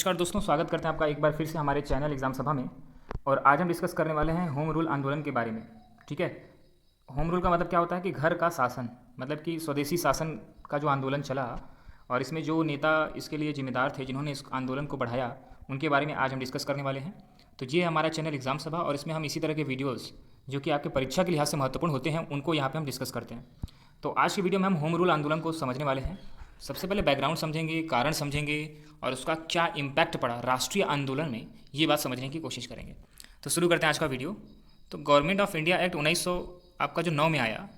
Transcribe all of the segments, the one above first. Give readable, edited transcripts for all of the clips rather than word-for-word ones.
नमस्कार दोस्तों, स्वागत करते हैं आपका एक बार फिर से हमारे चैनल एग्ज़ाम सभा में। और आज हम डिस्कस करने वाले हैं होम रूल आंदोलन के बारे में। ठीक है, होम रूल का मतलब क्या होता है कि घर का शासन, मतलब कि स्वदेशी शासन का जो आंदोलन चला और इसमें जो नेता इसके लिए जिम्मेदार थे जिन्होंने इस आंदोलन को बढ़ाया, उनके बारे में आज हम डिस्कस करने वाले हैं। तो ये हमारा चैनल एग्ज़ाम सभा और इसमें हम इसी तरह के वीडियोज़ जो कि आपके परीक्षा के लिहाज से महत्वपूर्ण होते हैं उनको यहाँ पर हम डिस्कस करते हैं। तो आज की वीडियो में हम होम रूल आंदोलन को समझने वाले हैं। सबसे पहले बैकग्राउंड समझेंगे, कारण समझेंगे और उसका क्या इम्पैक्ट पड़ा राष्ट्रीय आंदोलन में, ये बात समझने की कोशिश करेंगे। तो शुरू करते हैं आज का वीडियो। तो गवर्नमेंट ऑफ इंडिया एक्ट 1900 आपका जो 9 में आया,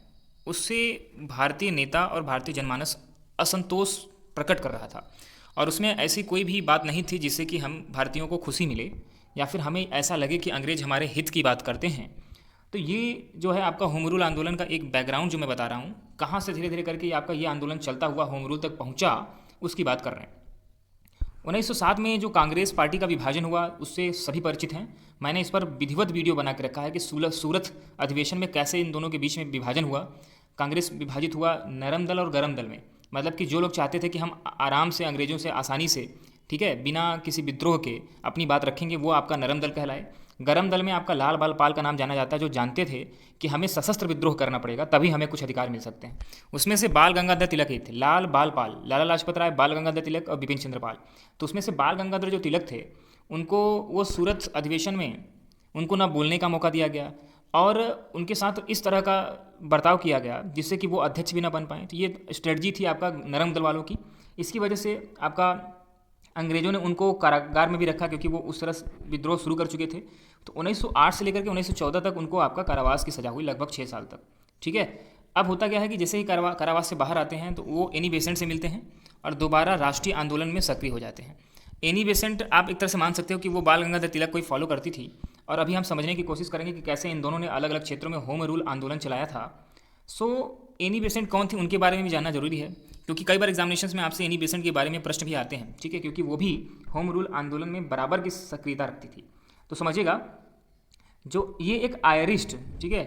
उससे भारतीय नेता और भारतीय जनमानस असंतोष प्रकट कर रहा था और उसमें ऐसी कोई भी बात नहीं थी जिससे कि हम भारतीयों को खुशी मिले या फिर हमें ऐसा लगे कि अंग्रेज हमारे हित की बात करते हैं। तो ये जो है आपका होम रूल आंदोलन का एक बैकग्राउंड जो मैं बता रहा हूँ, कहाँ से धीरे धीरे करके आपका ये आंदोलन चलता हुआ होम रूल तक पहुँचा, उसकी बात कर रहे हैं। 1907 में जो कांग्रेस पार्टी का विभाजन हुआ उससे सभी परिचित हैं। मैंने इस पर विधिवत वीडियो बना के रखा है कि सूरत अधिवेशन में कैसे इन दोनों के बीच में विभाजन हुआ। कांग्रेस विभाजित हुआ नरम दल और गरम दल में, मतलब कि जो लोग चाहते थे कि हम आराम से अंग्रेज़ों से आसानी से, ठीक है, बिना किसी विद्रोह के अपनी बात रखेंगे, वो आपका नरम दल कहलाए। गरम दल में आपका लाल बाल पाल का नाम जाना जाता है, जो जानते थे कि हमें सशस्त्र विद्रोह करना पड़ेगा तभी हमें कुछ अधिकार मिल सकते हैं। उसमें से बाल गंगाधर तिलक ही थे। लाल बाल पाल, लाला लाजपत राय, बाल गंगाधर तिलक और बिपिन चंद्र पाल। तो उसमें से बाल गंगाधर जो तिलक थे, उनको वो सूरत अधिवेशन में उनको ना बोलने का मौका दिया गया और उनके साथ इस तरह का बर्ताव किया गया जिससे कि वो अध्यक्ष भी ना बन पाए। तो ये स्ट्रेटजी थी आपका नरम दल वालों की। इसकी वजह से आपका अंग्रेज़ों ने उनको कारागार में भी रखा क्योंकि वो उस तरह विद्रोह शुरू कर चुके थे। तो 1908 से लेकर के 1914 तक उनको आपका कारावास की सज़ा हुई, लगभग 6 साल तक। ठीक है, अब होता क्या है कि जैसे ही कारावास से बाहर आते हैं तो वो एनी बेसेंट से मिलते हैं और दोबारा राष्ट्रीय आंदोलन में सक्रिय हो जाते हैं। एनी बेसेंट आप एक तरह से मान सकते हो कि वो बाल गंगाधर तिलक को ही फॉलो करती थी और अभी हम समझने की कोशिश करेंगे कि कैसे इन दोनों ने अलग अलग क्षेत्रों में होम रूल आंदोलन चलाया था। सो एनी बेसेंट कौन थी, उनके बारे में भी जानना जरूरी है क्योंकि कई बार एग्जामिनेशंस में आपसे एनी बेसेंट के बारे में प्रश्न भी आते हैं। ठीक है, क्योंकि वो भी होम रूल आंदोलन में बराबर की सक्रियता रखती थी। तो समझिएगा, जो ये एक आयरिस्ट, ठीक है,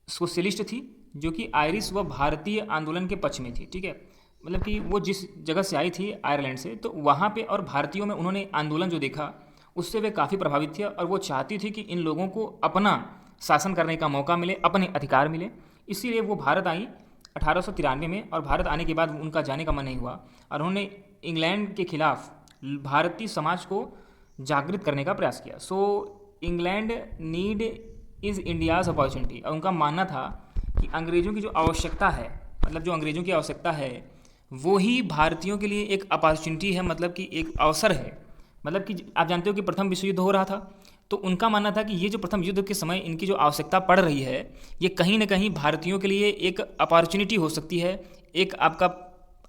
सोशलिस्ट थी, जो कि आयरिश व भारतीय आंदोलन के पक्ष में थी। ठीक है, मतलब कि वो जिस जगह से आई थी आयरलैंड से, तो वहाँ पे और भारतीयों में उन्होंने आंदोलन जो देखा उससे वे काफ़ी प्रभावित थी और वो चाहती थी कि इन लोगों को अपना शासन करने का मौका मिले, अपने अधिकार मिले। इसीलिए वो भारत आई 1893 में और भारत आने के बाद उनका जाने का मन नहीं हुआ और उन्होंने इंग्लैंड के खिलाफ भारतीय समाज को जागृत करने का प्रयास किया। सो England need is India's opportunity. और उनका मानना था कि अंग्रेज़ों की जो आवश्यकता है, मतलब जो अंग्रेज़ों की आवश्यकता है वो ही भारतीयों के लिए एक अपॉर्चुनिटी है, मतलब कि एक अवसर है। मतलब कि आप जानते हो कि प्रथम विश्व युद्ध हो रहा था, तो उनका मानना था कि ये जो प्रथम युद्ध के समय इनकी जो आवश्यकता पड़ रही है, ये कहीं ना कहीं भारतीयों के लिए एक अपॉर्चुनिटी हो सकती है, एक आपका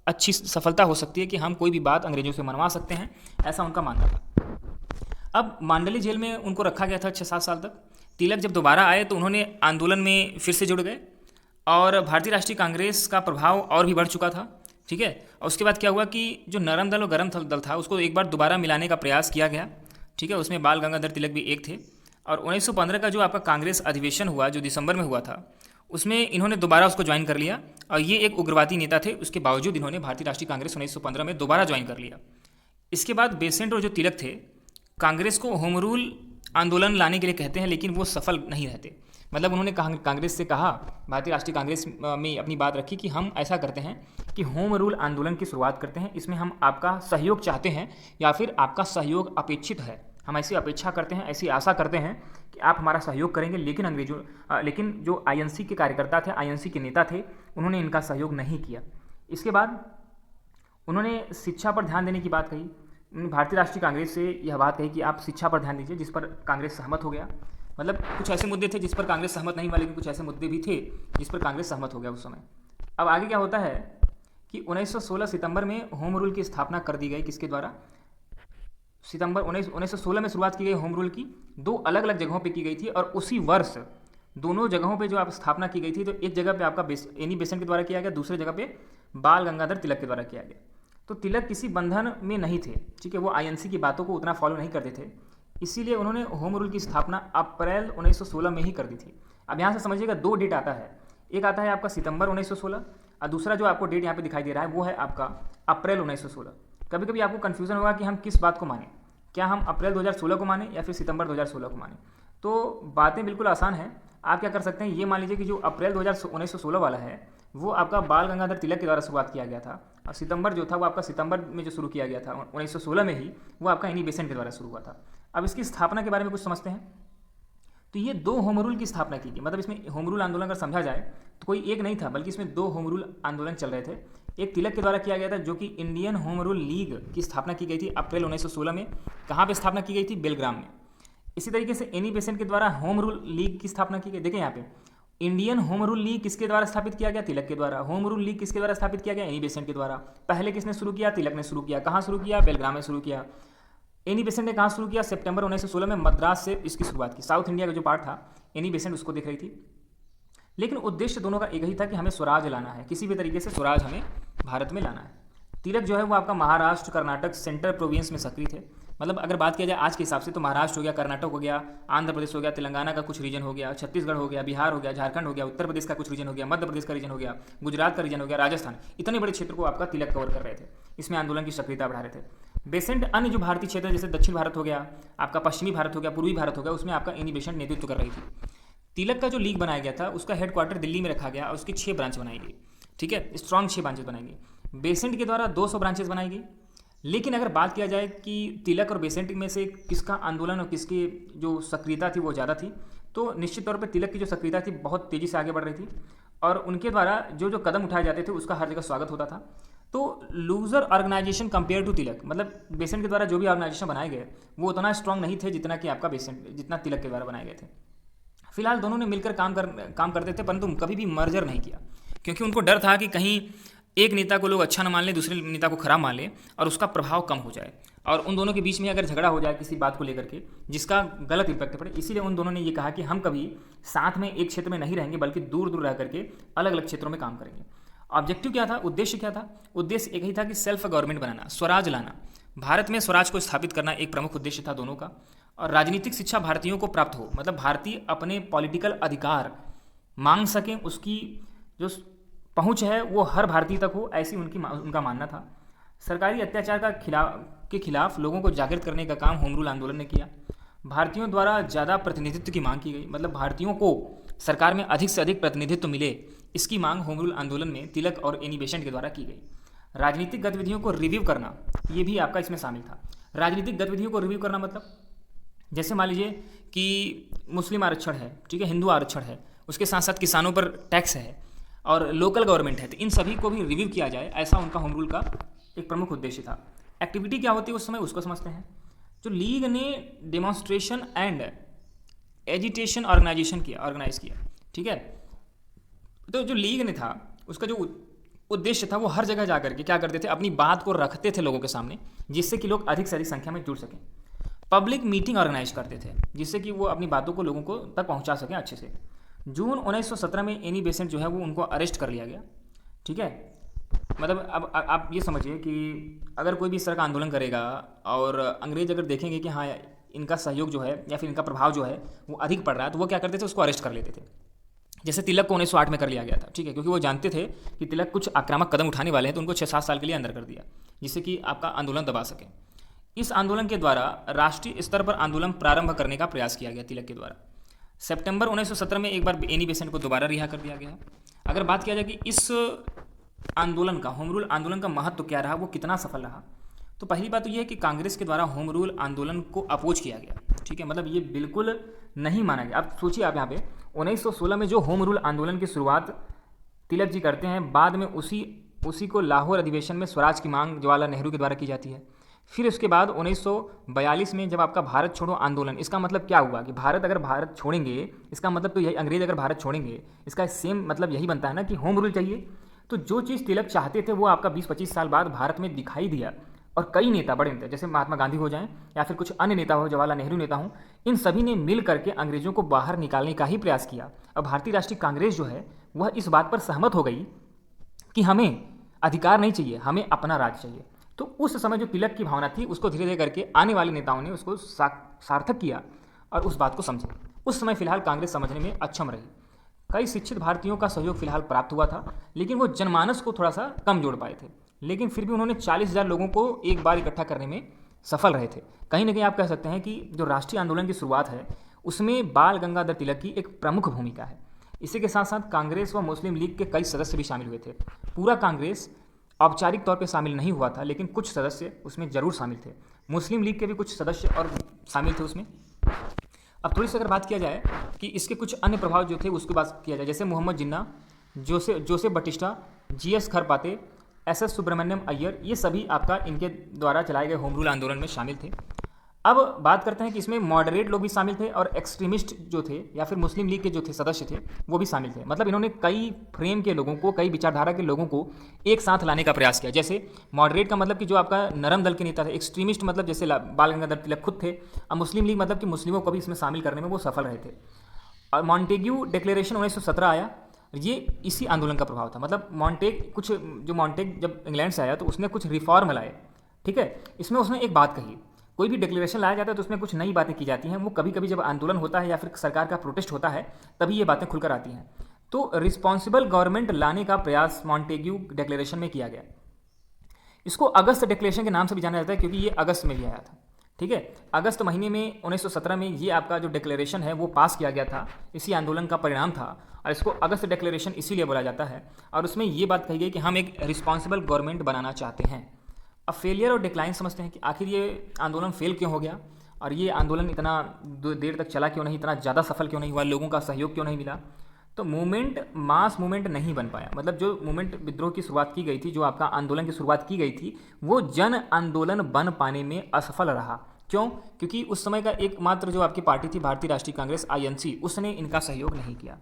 अच्छी सफलता हो सकती है कि हम कोई भी बात अंग्रेज़ों से मनवा सकते हैं, ऐसा उनका मानना था। अब मांडली जेल में उनको रखा गया था 6-7 साल तक। तिलक जब दोबारा आए तो उन्होंने आंदोलन में फिर से जुड़ गए और भारतीय राष्ट्रीय कांग्रेस का प्रभाव और भी बढ़ चुका था। ठीक है, और उसके बाद क्या हुआ कि जो नरम दल और गरम दल था उसको एक बार दोबारा मिलाने का प्रयास किया गया। ठीक है, उसमें बाल गंगाधर तिलक भी एक थे और 1915 का जो आपका कांग्रेस अधिवेशन हुआ जो दिसंबर में हुआ था, उसमें इन्होंने दोबारा उसको ज्वाइन कर लिया और ये एक उग्रवादी नेता थे, उसके बावजूद इन्होंने भारतीय राष्ट्रीय कांग्रेस 1915 में दोबारा ज्वाइन कर लिया। इसके बाद बेसेंट और जो तिलक थे कांग्रेस को होम रूल आंदोलन लाने के लिए कहते हैं, लेकिन वो सफल नहीं रहते। मतलब उन्होंने कांग्रेस से कहा, भारतीय राष्ट्रीय कांग्रेस में अपनी बात रखी कि हम ऐसा करते हैं कि होम रूल आंदोलन की शुरुआत करते हैं, इसमें हम आपका सहयोग चाहते हैं या फिर आपका सहयोग अपेक्षित है, हम ऐसी अपेक्षा करते हैं, ऐसी आशा करते हैं कि आप हमारा सहयोग करेंगे। लेकिन जो आईएनसी के कार्यकर्ता थे, आईएनसी के नेता थे, उन्होंने इनका सहयोग नहीं किया। इसके बाद उन्होंने शिक्षा पर ध्यान देने की बात कही। भारतीय राष्ट्रीय कांग्रेस से यह बात कही कि आप शिक्षा पर ध्यान दीजिए, जिस पर कांग्रेस सहमत हो गया। मतलब कुछ ऐसे मुद्दे थे जिस पर कांग्रेस सहमत नहीं हुआ, लेकिन कुछ ऐसे मुद्दे भी थे जिस पर कांग्रेस सहमत हो गया उस समय। अब आगे क्या होता है कि 1916 सितंबर में होम रूल की स्थापना कर दी गई। किसके द्वारा? सितंबर 1916 में शुरुआत की गई होम रूल की। 2 अलग अलग जगहों पे की गई थी और उसी वर्ष दोनों जगहों पे जो आप स्थापना की गई थी, तो एक जगह पे आपका एनी बेसेंट के द्वारा किया गया, दूसरे जगह पे बाल गंगाधर तिलक के द्वारा किया गया। तो तिलक किसी बंधन में नहीं थे, ठीक है, वो आईएनसी की बातों को उतना फॉलो नहीं करते थे, इसीलिए उन्होंने होम रूल की स्थापना अप्रैल 1916 में ही कर दी थी। अब यहाँ से समझिएगा 2 डेट आता है, एक आता है आपका सितंबर 1916 और दूसरा जो आपको डेट यहाँ पे दिखाई दे रहा है वो है आपका अप्रैल 1916। कभी कभी आपको कन्फ्यूज़न होगा कि हम किस बात को माने। क्या हम अप्रैल 2016 को माने या फिर सितंबर 2016 को माने? तो बातें बिल्कुल आसान है। आप क्या कर सकते हैं, ये मान लीजिए कि जो अप्रैल 1916 वाला है वो आपका बाल गंगाधर तिलक के द्वारा शुरुआत किया गया था, और सितंबर जो था वो आपका सितंबर में जो शुरू किया गया था 1916 में ही, वो आपका एनी बेसेंट के द्वारा शुरू हुआ था। अब इसकी स्थापना के बारे में कुछ समझते हैं। तो ये 2 होम रूल की स्थापना की गई, मतलब इसमें होम रूल आंदोलन अगर समझा जाए तो कोई एक नहीं था, बल्कि इसमें 2 होम रूल आंदोलन चल रहे थे। एक तिलक के द्वारा किया गया था जो कि इंडियन होम रूल लीग की स्थापना की गई थी अप्रैल 1916 में। कहाँ पे स्थापना की गई थी? बेलग्राम में। इसी तरीके से एनी बेसेंट के द्वारा होम रूल लीग की स्थापना की गई। देखें यहाँ पे इंडियन होम रूल लीग किसके द्वारा स्थापित किया गया? तिलक के द्वारा। होम रूल लीग किसके द्वारा स्थापित किया गया? एनी बेसेंट के द्वारा। पहले किसने शुरू किया? तिलक ने शुरू किया। कहाँ शुरू किया? बेलग्राम में शुरू किया। एनी बेसेंट ने कहाँ शुरू किया? सितंबर 1916 में मद्रास से इसकी शुरुआत की। साउथ इंडिया का जो पार्ट था एनी बेसेंट उसको देख रही थी। लेकिन उद्देश्य दोनों का एक ही था कि हमें स्वराज लाना है, किसी भी तरीके से स्वराज हमें भारत में लाना है। तिलक जो है वो आपका महाराष्ट्र, कर्नाटक, सेंट्रल प्रोविंस में सक्रिय थे। मतलब अगर बात किया जाए आज के हिसाब से तो महाराष्ट्र हो गया, कर्नाटक हो गया, आंध्र प्रदेश हो गया, तेलंगाना का कुछ रीजन हो गया, छत्तीसगढ़ हो गया, बिहार हो गया, झारखंड हो गया, उत्तर प्रदेश का कुछ रीजन हो गया, मध्य प्रदेश का रीजन हो गया, गुजरात का रीजन हो गया, राजस्थान, इतने बड़े क्षेत्र को आपका तिलक कवर कर रहे थे। इसमें आंदोलन की सक्रियता बढ़ा रहे थे। बेसेंट अन्य जो भारतीय क्षेत्र जैसे दक्षिण भारत हो गया, आपका पश्चिमी भारत हो गया, पूर्वी भारत हो गया, उसमें आपका एनी बेसेंट नेतृत्व कर रही थी। तिलक का जो लीग बनाया गया था उसका हेडक्वार्टर दिल्ली में रखा गया और उसकी 6 ब्रांच बनाई गई। ठीक है, स्ट्रॉन्ग 6 ब्रांचेस बनाई गई। बेसेंट के द्वारा 200 ब्रांचेस बनाई गई। लेकिन अगर बात किया जाए कि तिलक और बेसेंट में से किसका आंदोलन और किसकी जो सक्रियता थी वो ज़्यादा थी, तो निश्चित तौर पर तिलक की जो सक्रियता थी बहुत तेज़ी से आगे बढ़ रही थी, और उनके द्वारा जो जो कदम उठाए जाते थे उसका हर जगह स्वागत होता था। तो लूजर ऑर्गेनाइजेशन कंपेयर टू तिलक, मतलब बेसेंट के द्वारा जो भी ऑर्गेनाइजेशन बनाए गए वो उतना स्ट्रांग नहीं थे जितना कि आपका बेसेंट, जितना तिलक के द्वारा बनाए गए थे। फिलहाल दोनों ने मिलकर काम करते थे, परंतु कभी भी मर्जर नहीं किया, क्योंकि उनको डर था कि कहीं एक नेता को लोग अच्छा न मान लें, दूसरे नेता को खराब मान लें और उसका प्रभाव कम हो जाए, और उन दोनों के बीच में अगर झगड़ा हो जाए किसी बात को लेकर के जिसका गलत इम्पैक्ट पड़े। इसीलिए उन दोनों ने ये कहा कि हम कभी साथ में एक क्षेत्र में नहीं रहेंगे, बल्कि दूर दूर रह करके अलग अलग क्षेत्रों में काम करेंगे। ऑब्जेक्टिव क्या था? उद्देश्य क्या था? उद्देश्य एक ही था कि सेल्फ गवर्नमेंट बनाना, स्वराज लाना, भारत में स्वराज को स्थापित करना एक प्रमुख उद्देश्य था दोनों का। और राजनीतिक शिक्षा भारतीयों को प्राप्त हो, मतलब भारतीय अपने पॉलिटिकल अधिकार मांग सकें, उसकी जो पहुंच है वो हर भारतीय तक हो, ऐसी उनका मानना था। सरकारी अत्याचार के खिलाफ लोगों को जागृत करने का काम होम रूल आंदोलन ने किया। भारतीयों द्वारा ज़्यादा प्रतिनिधित्व की मांग की गई, मतलब भारतीयों को सरकार में अधिक से अधिक प्रतिनिधित्व मिले, इसकी मांग होम रूल आंदोलन में तिलक और एनी बेसेंट के द्वारा की गई। राजनीतिक गतिविधियों को रिव्यू करना, ये भी आपका इसमें शामिल था। राजनीतिक गतिविधियों को रिव्यू करना मतलब जैसे मान लीजिए कि मुस्लिम आरक्षण है, ठीक है, हिंदू आरक्षण है, उसके साथ साथ किसानों पर टैक्स है और लोकल गवर्नमेंट है, तो इन सभी को भी रिव्यू किया जाए, ऐसा उनका होम रूल का एक प्रमुख उद्देश्य था। एक्टिविटी क्या होती है उस समय, उसको समझते हैं। जो लीग ने डेमोन्स्ट्रेशन एंड एजिटेशन ऑर्गेनाइज किया, ठीक है। तो जो लीग ने था उसका जो उद्देश्य था वो हर जगह जा करके क्या करते थे, अपनी बात को रखते थे लोगों के सामने, जिससे कि लोग अधिक से अधिक संख्या में जुड़ सकें। पब्लिक मीटिंग ऑर्गेनाइज करते थे जिससे कि वो अपनी बातों को लोगों को तक पहुंचा सकें अच्छे से। जून 1917 में एनी बेसेंट जो है वो उनको अरेस्ट कर लिया गया, ठीक है। मतलब अब आप ये समझिए कि अगर कोई भी इस तरह का आंदोलन करेगा और अंग्रेज अगर देखेंगे कि हाँ इनका सहयोग जो है या फिर इनका प्रभाव जो है वो अधिक पड़ रहा है, तो वो क्या करते थे, उसको अरेस्ट कर लेते थे। जैसे तिलक को 1908 में कर लिया गया था, ठीक है, क्योंकि वो जानते थे कि तिलक कुछ आक्रामक कदम उठाने वाले हैं, तो उनको 6-7 साल के लिए अंदर कर दिया, जिससे कि आपका आंदोलन दबा सके। इस आंदोलन के द्वारा राष्ट्रीय स्तर पर आंदोलन प्रारंभ करने का प्रयास किया गया तिलक के द्वारा। सितंबर 1917 में एक बार एनी बेसेंट को दोबारा रिहा कर दिया गया। अगर बात किया जाए कि इस आंदोलन का, होम रूल आंदोलन का महत्व क्या रहा, वो कितना सफल रहा, तो पहली बात तो ये है कि कांग्रेस के द्वारा होम रूल आंदोलन को अपोज किया गया, ठीक है, मतलब ये बिल्कुल नहीं माना गया। अब सोचिए आप यहाँ पे 1916 में जो होम रूल आंदोलन की शुरुआत तिलक जी करते हैं, बाद में उसी को लाहौर अधिवेशन में स्वराज की मांग जवाहरलाल नेहरू के द्वारा की जाती है। फिर उसके बाद 1942 में जब आपका भारत छोड़ो आंदोलन, इसका मतलब क्या हुआ कि भारत अगर भारत छोड़ेंगे, इसका मतलब तो यही, अंग्रेज अगर भारत छोड़ेंगे, इसका सेम मतलब यही बनता है ना कि होम रूल चाहिए। तो जो चीज़ तिलक चाहते थे वो आपका 20-25 साल बाद भारत में दिखाई दिया, और कई नेता, बड़े नेता जैसे महात्मा गांधी हो जाएं या फिर कुछ अन्य नेता हो, जवाहरलाल नेहरू नेता हों, इन सभी ने मिल करके अंग्रेजों को बाहर निकालने का ही प्रयास किया। अब भारतीय राष्ट्रीय कांग्रेस जो है वह इस बात पर सहमत हो गई कि हमें अधिकार नहीं चाहिए, हमें अपना राज चाहिए। तो उस समय जो तिलक की भावना थी उसको धीरे धीरे करके आने वाले नेताओं ने उसको सार्थक किया और उस बात को समझे। उस समय फिलहाल कांग्रेस समझने में अक्षम रही। कई शिक्षित भारतीयों का सहयोग फिलहाल प्राप्त हुआ था, लेकिन वो जनमानस को थोड़ा सा कम जोड़ पाए थे, लेकिन फिर भी उन्होंने 40,000 लोगों को एक बार इकट्ठा करने में सफल रहे थे। कहीं ना कहीं आप कह सकते हैं कि जो राष्ट्रीय आंदोलन की शुरुआत है उसमें बाल गंगाधर तिलक की एक प्रमुख भूमिका है। इसी के साथ साथ कांग्रेस व मुस्लिम लीग के कई सदस्य भी शामिल हुए थे। पूरा कांग्रेस औपचारिक तौर पे शामिल नहीं हुआ था, लेकिन कुछ सदस्य उसमें ज़रूर शामिल थे। मुस्लिम लीग के भी कुछ सदस्य और शामिल थे उसमें। अब थोड़ी सी अगर बात किया जाए कि इसके कुछ अन्य प्रभाव जो थे उसकी बात किया जाए, जैसे Mohammad Jinnah, Joseph Baptista, GS Khaparde, SS Subramaniam Iyer, ये सभी आपका इनके द्वारा चलाए गए होम रूल आंदोलन में शामिल थे। अब बात करते हैं कि इसमें मॉडरेट लोग भी शामिल थे और एक्सट्रीमिस्ट जो थे या फिर मुस्लिम लीग के जो थे सदस्य थे वो भी शामिल थे। मतलब इन्होंने कई फ्रेम के लोगों को, कई विचारधारा के लोगों को एक साथ लाने का प्रयास किया। जैसे मॉडरेट का मतलब कि जो आपका नरम दल के नेता थे, एक्सट्रीमिस्ट मतलब जैसे बाल गंगाधर तिलक खुद थे, और मुस्लिम लीग मतलब कि मुस्लिमों को भी इसमें शामिल करने में वो सफल रहे थे। और मॉन्टेग्यू डिक्लेरेशन 1917 आया, ये इसी आंदोलन का प्रभाव था। मतलब मॉन्टेग जब इंग्लैंड से आया तो उसने कुछ रिफॉर्म लाए, ठीक है। इसमें उसने एक बात कही, कोई भी डिक्लेरेशन लाया जाता है तो उसमें कुछ नई बातें की जाती हैं। वो कभी कभी जब आंदोलन होता है या फिर सरकार का प्रोटेस्ट होता है तभी ये बातें खुलकर आती हैं। तो रिस्पॉन्सिबल गवर्नमेंट लाने का प्रयास मॉन्टेग्यू डिक्लेरेशन में किया गया। इसको अगस्त डिक्लेरेशन के नाम से भी जाना जाता है क्योंकि ये अगस्त में भी आया था, ठीक है। अगस्त महीने में 1917 में ये आपका जो डिक्लेरेशन है वो पास किया गया था, इसी आंदोलन का परिणाम था और इसको अगस्त डिक्लेरेशन इसीलिए बोला जाता है। और उसमें ये बात कही गई कि हम एक रिस्पॉन्सिबल गवर्नमेंट बनाना चाहते हैं। अब फेलियर और डिक्लाइन समझते हैं कि आखिर ये आंदोलन फेल क्यों हो गया और ये आंदोलन इतना देर तक चला क्यों नहीं, इतना ज़्यादा सफल क्यों नहीं हुआ, लोगों का सहयोग क्यों नहीं मिला। तो मूवमेंट मास मूवमेंट नहीं बन पाया। मतलब जो मूवमेंट विद्रोह की शुरुआत की गई थी, जो आपका आंदोलन की शुरुआत की गई थी, वो जन आंदोलन बन पाने में असफल रहा। क्यों? क्योंकि उस समय का एकमात्र जो आपकी पार्टी थी भारतीय राष्ट्रीय कांग्रेस INC, उसने इनका सहयोग नहीं किया।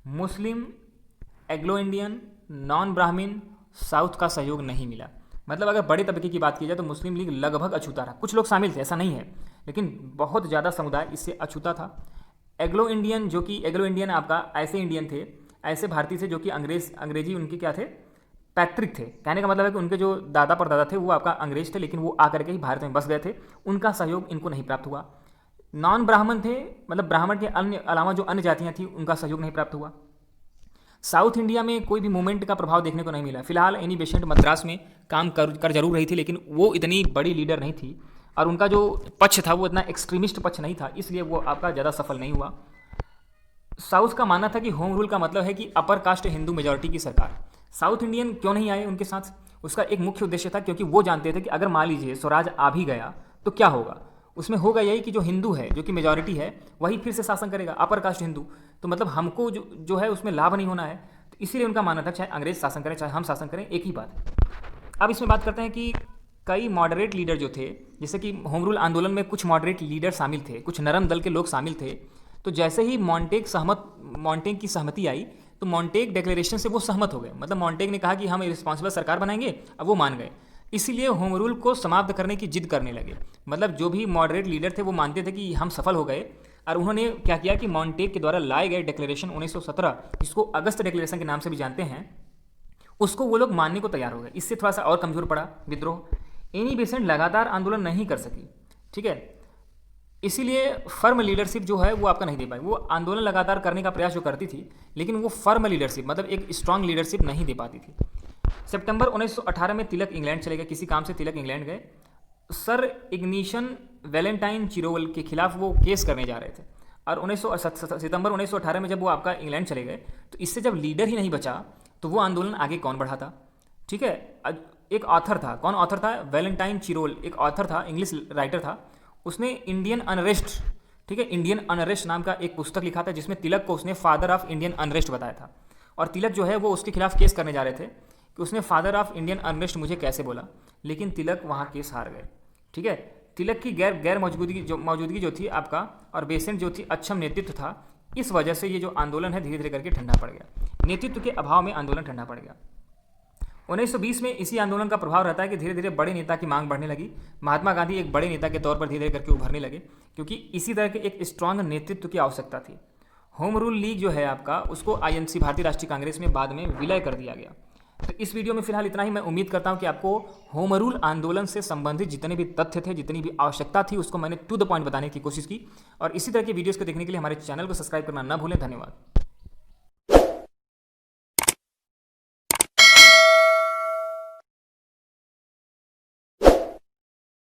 मुस्लिम, एग्लो इंडियन, नॉन ब्राह्मीण, साउथ का सहयोग नहीं मिला। मतलब अगर बड़े तबके की बात की जाए तो मुस्लिम लीग लगभग अछूता रहा। कुछ लोग शामिल थे, ऐसा नहीं है, लेकिन बहुत ज़्यादा समुदाय इससे अछूता था। एग्लो इंडियन आपका ऐसे इंडियन थे, ऐसे भारतीय थे जो कि अंग्रेजी उनके क्या थे, पैतृक थे। कहने का मतलब है कि उनके जो दादा परदादा थे वो आपका अंग्रेज थे, लेकिन वो आकर के ही भारत में बस गए थे। उनका सहयोग इनको नहीं प्राप्त हुआ। नॉन ब्राह्मण थे, मतलब ब्राह्मण के अलावा जो अन्य जातियाँ थी उनका सहयोग नहीं प्राप्त हुआ। साउथ इंडिया में कोई भी मूवमेंट का प्रभाव देखने को नहीं मिला। फिलहाल एनी बेसेंट मद्रास में काम कर जरूर रही थी, लेकिन वो इतनी बड़ी लीडर नहीं थी और उनका जो पक्ष था वो इतना एक्सट्रीमिस्ट पक्ष नहीं था, इसलिए वो आपका ज़्यादा सफल नहीं हुआ। साउथ का मानना था कि होम रूल का मतलब है कि अपर कास्ट हिंदू मेजॉरिटी की सरकार। साउथ इंडियन क्यों नहीं आए उनके साथ? उसका एक मुख्य उद्देश्य था क्योंकि वो जानते थे कि अगर मान लीजिए स्वराज आ भी गया तो क्या होगा। उसमें होगा यही कि जो हिंदू है, जो कि मेजॉरिटी है, वही फिर से शासन करेगा, अपर कास्ट हिंदू। तो मतलब हमको जो है उसमें लाभ नहीं होना है। तो इसीलिए उनका मानना था चाहे अंग्रेज शासन करें चाहे हम शासन करें, एक ही बात है। अब इसमें बात करते हैं कि कई मॉडरेट लीडर जो थे, जैसे कि होम रूल आंदोलन में कुछ मॉडरेट लीडर शामिल थे, कुछ नरम दल के लोग शामिल थे। तो जैसे ही मॉन्टेग की सहमति आई तो मॉन्टेग डिक्लेरेशन से वो सहमत हो गए। मतलब मॉन्टेग ने कहा कि हम रिस्पॉन्सिबल सरकार बनाएंगे, अब वो मान गए। इसीलिए होम रूल को समाप्त करने की जिद करने लगे। मतलब जो भी मॉडरेट लीडर थे वो मानते थे कि हम सफल हो गए, और उन्होंने क्या किया कि मॉन्टेग के द्वारा लाए गए डिक्लेरेशन 1917, जिसको अगस्त डिक्लेरेशन के नाम से भी जानते हैं, उसको वो लोग मानने को तैयार हो गए। इससे थोड़ा सा और कमजोर पड़ा विद्रोह। एनी बेसेंट लगातार आंदोलन नहीं कर सकी, ठीक है। इसीलिए फर्म लीडरशिप जो है वो आपका नहीं दे पाई। वो आंदोलन लगातार करने का प्रयास जो करती थी, लेकिन वो फर्म लीडरशिप मतलब एक स्ट्रांग लीडरशिप नहीं दे पाती थी। सितंबर 1918 में तिलक इंग्लैंड चले गए, किसी काम से तिलक इंग्लैंड गए। सर इग्निशन वैलेंटाइन चिरोवल के खिलाफ वो केस करने जा रहे थे, और सितंबर 1918 में जब वो आपका इंग्लैंड चले गए तो इससे जब लीडर ही नहीं बचा तो वो आंदोलन आगे कौन बढ़ाता, ठीक है। एक ऑथर था, कौन ऑथर था? वैलेंटाइन चिरोल, एक ऑथर था, इंग्लिश राइटर था। उसने इंडियन अनरेस्ट, ठीक है, इंडियन अनरेस्ट नाम का एक पुस्तक लिखा था, जिसमें तिलक को उसने फादर ऑफ इंडियन अनरेस्ट बताया था। और तिलक जो है वो उसके खिलाफ केस करने जा रहे थे कि उसने फादर ऑफ इंडियन अनरेस्ट मुझे कैसे बोला, लेकिन तिलक वहाँ केस हार गए, ठीक है। तिलक की गैर मौजूदगी जो थी आपका, और बेसेंट जो थी अक्षम नेतृत्व था, इस वजह से ये जो आंदोलन है धीरे धीरे करके ठंडा पड़ गया। नेतृत्व के अभाव में आंदोलन ठंडा पड़ गया। 1920 में इसी आंदोलन का प्रभाव रहता है कि धीरे धीरे बड़े नेता की मांग बढ़ने लगी। महात्मा गांधी एक बड़े नेता के तौर पर धीरे धीरे करके उभरने लगे, क्योंकि इसी तरह के एक स्ट्रांग नेतृत्व की आवश्यकता थी। होम रूल लीग जो है आपका, उसको INC भारतीय राष्ट्रीय कांग्रेस में बाद में विलय कर दिया गया। तो इस वीडियो में फिलहाल इतना ही। मैं उम्मीद करता हूं कि आपको होम रूल आंदोलन से संबंधित जितने भी तथ्य थे, जितनी भी आवश्यकता थी, उसको मैंने टू द पॉइंट बताने की कोशिश की। और इसी तरह की वीडियोज़ को देखने के लिए हमारे चैनल को सब्सक्राइब करना न भूलें। धन्यवाद।